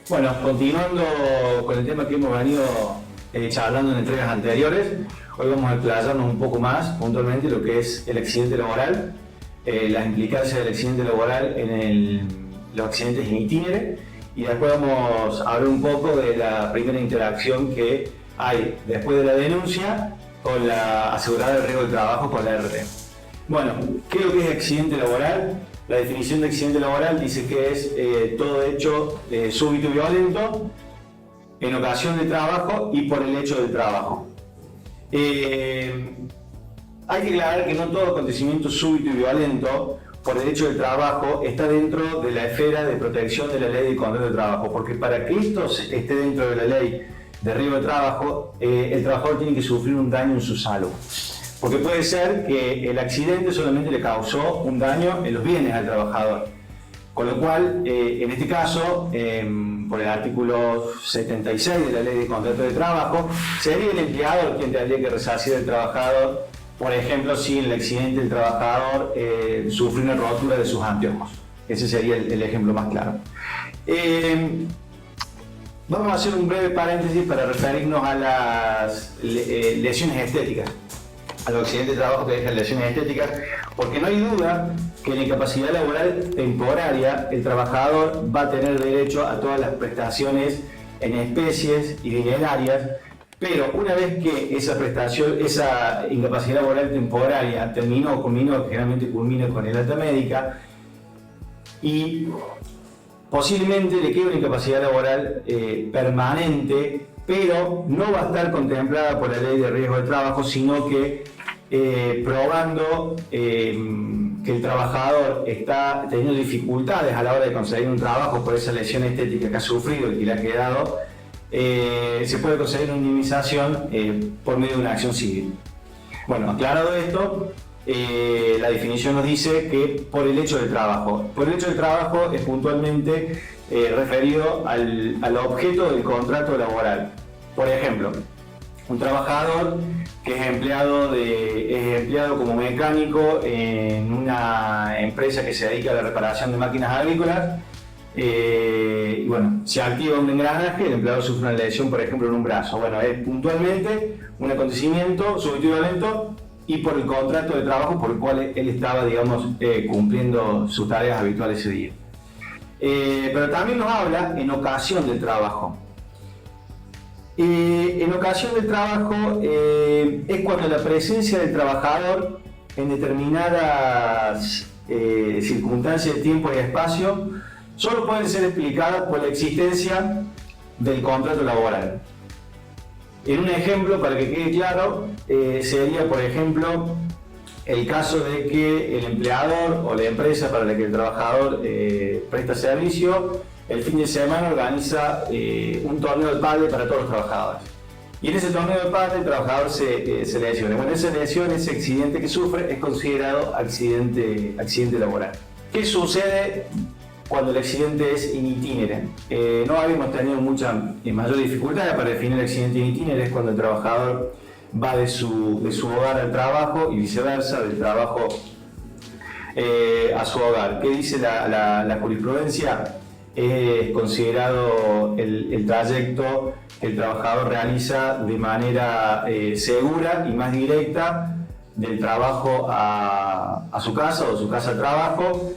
Bueno, continuando con el tema que hemos venido charlando en entregas anteriores, hoy vamos a explayarnos un poco más puntualmente lo que es el accidente laboral, las implicancias del accidente laboral en los accidentes en itinere, y después vamos a hablar un poco de la primera interacción que hay después de la denuncia con la asegurada de riesgo de trabajo, con la RT. Bueno, ¿qué es lo que es accidente laboral? La definición de accidente laboral dice que es todo hecho súbito y violento en ocasión de trabajo y por el hecho del trabajo. Hay que aclarar que no todo acontecimiento súbito y violento por el hecho del trabajo está dentro de la esfera de protección de la ley de contrato de trabajo, porque para que esto esté dentro de la ley de riesgo de trabajo, el trabajador tiene que sufrir un daño en su salud. Porque puede ser que el accidente solamente le causó un daño en los bienes al trabajador. Con lo cual, en este caso, por el artículo 76 de la Ley de Contrato de Trabajo, sería el empleador quien tendría que resarcir al trabajador, por ejemplo, si en el accidente el trabajador sufre una rotura de sus anteojos. Ese sería el ejemplo más claro. Vamos a hacer un breve paréntesis para referirnos a las lesiones estéticas, a los accidentes de trabajo que dejan lesiones estéticas, porque no hay duda que en la incapacidad laboral temporaria el trabajador va a tener derecho a todas las prestaciones en especies y dinerarias, pero una vez que esa incapacidad laboral temporaria culminó, generalmente culmina con el alta médica, y posiblemente le quede una incapacidad laboral permanente, pero no va a estar contemplada por la ley de riesgo de trabajo, sino que probando que el trabajador está teniendo dificultades a la hora de conseguir un trabajo por esa lesión estética que ha sufrido y que le ha quedado, se puede conseguir una indemnización por medio de una acción civil. Bueno, aclarado esto, la definición nos dice que por el hecho del trabajo. Por el hecho del trabajo es puntualmente referido al objeto del contrato laboral. Por ejemplo, un trabajador que es empleado como mecánico en una empresa que se dedica a la reparación de máquinas agrícolas, y bueno, se activa un engranaje, el empleado sufre una lesión, por ejemplo, en un brazo. Bueno, es puntualmente un acontecimiento súbito y violento y por el contrato de trabajo por el cual él estaba, digamos, cumpliendo sus tareas habituales ese día. Pero también nos habla en ocasión del trabajo. En ocasión del trabajo es cuando la presencia del trabajador en determinadas circunstancias de tiempo y espacio solo pueden ser explicadas por la existencia del contrato laboral. En un ejemplo, para que quede claro, sería, por ejemplo, el caso de que el empleador o la empresa para la que el trabajador presta servicio, el fin de semana organiza un torneo de pádel para todos los trabajadores. Y en ese torneo de pádel el trabajador se lesiona. Bueno, esa lesión, ese accidente que sufre es considerado accidente laboral. ¿Qué sucede cuando el accidente es in itinere? No habíamos tenido mucha mayor dificultad para definir el accidente in itinere. Es cuando el trabajador va de su hogar al trabajo y viceversa, del trabajo a su hogar. ¿Qué dice la jurisprudencia? Es considerado el trayecto que el trabajador realiza de manera segura y más directa del trabajo a su casa o de su casa al trabajo,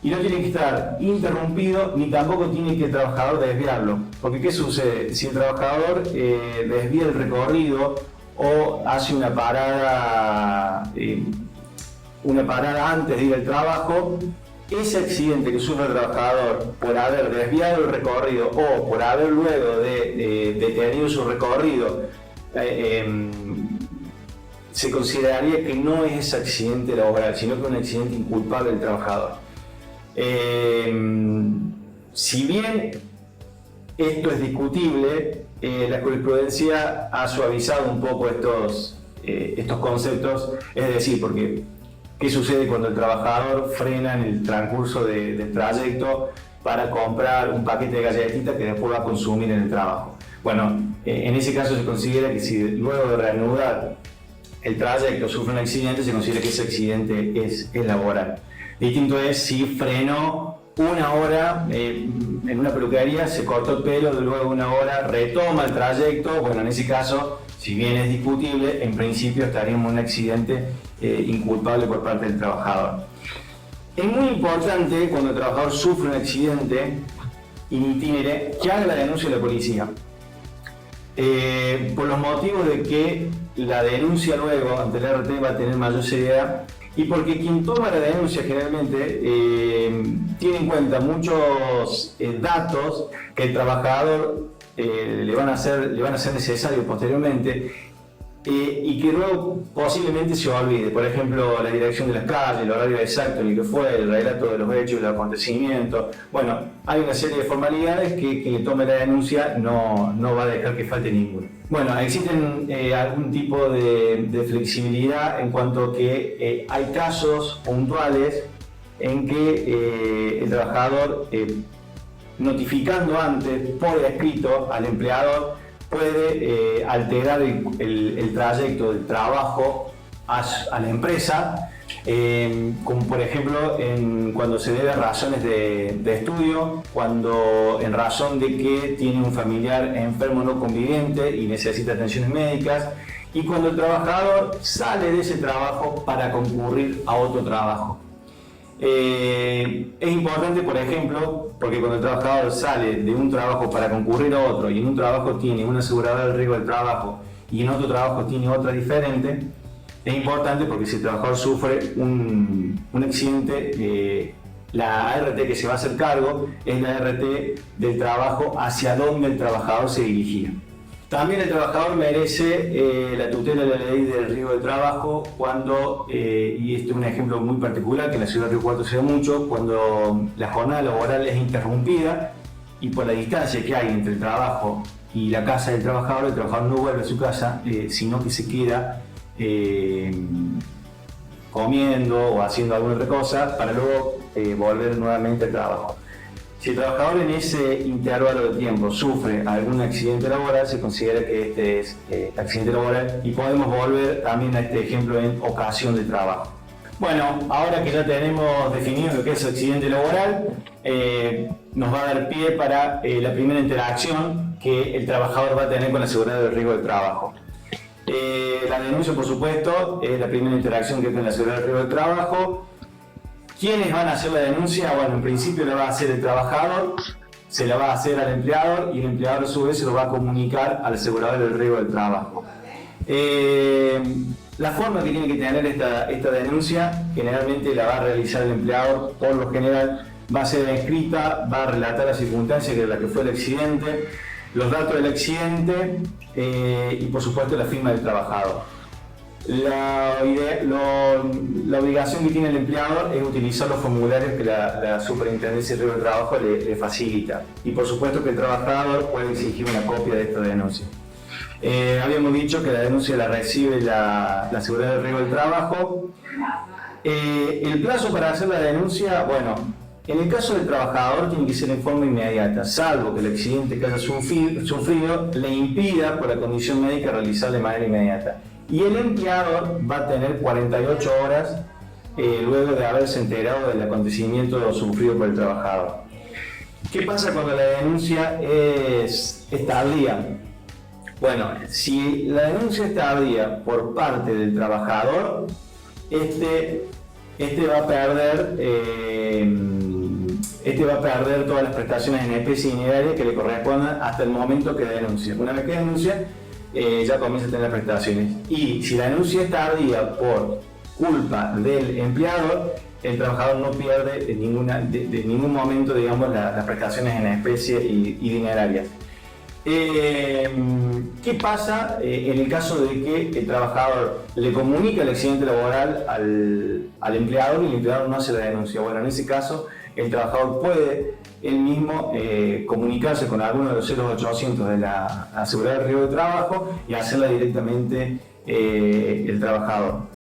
y no tiene que estar interrumpido ni tampoco tiene que el trabajador desviarlo. Porque ¿qué sucede? Si el trabajador desvía el recorrido o hace una parada antes de ir al trabajo, ese accidente que sufre el trabajador por haber desviado el recorrido o por haber luego de detenido su recorrido, se consideraría que no es accidente laboral, sino que es un accidente inculpable del trabajador. Si bien esto es discutible, la jurisprudencia ha suavizado un poco estos conceptos, es decir, porque ¿qué sucede cuando el trabajador frena en el transcurso del trayecto para comprar un paquete de galletitas que después va a consumir en el trabajo? Bueno, en ese caso se considera que si luego de reanudar el trayecto sufre un accidente, se considera que ese accidente es laboral. Distinto es si frenó una hora en una peluquería, se cortó el pelo, luego una hora retoma el trayecto. Bueno, en ese caso, si bien es discutible, en principio estaríamos en un accidente inculpable por parte del trabajador. Es muy importante cuando el trabajador sufre un accidente in itinere que haga la denuncia a la policía. Por los motivos de que la denuncia luego ante el RT va a tener mayor seriedad y porque quien toma la denuncia generalmente tiene en cuenta muchos datos que el trabajador le van a ser necesarios posteriormente y que luego posiblemente se olvide. Por ejemplo, la dirección de las calles, el horario exacto en el que fue, el relato de los hechos, los acontecimientos. Bueno, hay una serie de formalidades que quien le tome la denuncia no va a dejar que falte ninguno. Bueno, existen algún tipo de flexibilidad en cuanto a que hay casos puntuales en que el trabajador, notificando antes por escrito al empleador, puede alterar el trayecto del trabajo a la empresa, como por ejemplo cuando se debe a razones de estudio, cuando en razón de que tiene un familiar enfermo no conviviente y necesita atenciones médicas, y cuando el trabajador sale de ese trabajo para concurrir a otro trabajo. Es importante, por ejemplo, porque cuando el trabajador sale de un trabajo para concurrir a otro y en un trabajo tiene una aseguradora del riesgo del trabajo y en otro trabajo tiene otra diferente, es importante porque si el trabajador sufre un accidente, la ART que se va a hacer cargo es la ART del trabajo hacia donde el trabajador se dirigía. También el trabajador merece la tutela de la ley del riesgo del trabajo cuando, y este es un ejemplo muy particular que en la ciudad de Río Cuarto se da mucho, cuando la jornada laboral es interrumpida y por la distancia que hay entre el trabajo y la casa del trabajador, el trabajador no vuelve a su casa, sino que se queda comiendo o haciendo alguna otra cosa para luego volver nuevamente al trabajo. Si el trabajador en ese intervalo de tiempo sufre algún accidente laboral, se considera que este es accidente laboral y podemos volver también a este ejemplo en ocasión de trabajo. Bueno, ahora que ya tenemos definido lo que es accidente laboral, nos va a dar pie para la primera interacción que el trabajador va a tener con la aseguradora del riesgo del trabajo. La denuncia, por supuesto, es la primera interacción que tiene la aseguradora del riesgo del trabajo. ¿Quiénes van a hacer la denuncia? Bueno, en principio la va a hacer el trabajador, se la va a hacer al empleador y el empleador a su vez se lo va a comunicar al asegurador del riesgo del trabajo. La forma que tiene que tener esta denuncia generalmente la va a realizar el empleador, por lo general va a ser escrita, va a relatar las circunstancias de la que fue el accidente, los datos del accidente y por supuesto la firma del trabajador. La obligación que tiene el empleador es utilizar los formularios que la Superintendencia de Riesgo del Trabajo le facilita. Y por supuesto que el trabajador puede exigir una copia de esta denuncia. Habíamos dicho que la denuncia la recibe la Aseguradora del Riesgo del Trabajo. El plazo para hacer la denuncia, bueno, en el caso del trabajador tiene que ser en forma inmediata, salvo que el accidente que haya sufrido le impida por la condición médica realizar de manera inmediata. Y el empleador va a tener 48 horas luego de haberse enterado del acontecimiento sufrido por el trabajador. ¿Qué pasa cuando la denuncia es tardía? Bueno, si la denuncia es tardía por parte del trabajador, este va a perder todas las prestaciones en especie y dineraria que le correspondan hasta el momento que denuncia. Una vez que denuncia, ya comienza a tener prestaciones. Y si la denuncia es tardía por culpa del empleador, el trabajador no pierde de ningún momento, digamos, las prestaciones en especie y dinerarias. ¿Qué pasa en el caso de que el trabajador le comunica el accidente laboral al empleador y el empleador no hace la denuncia? Bueno, en ese caso el trabajador puede él mismo comunicarse con alguno de los 0800 de la Aseguradora del Riesgo del Trabajo y hacerla directamente el trabajador.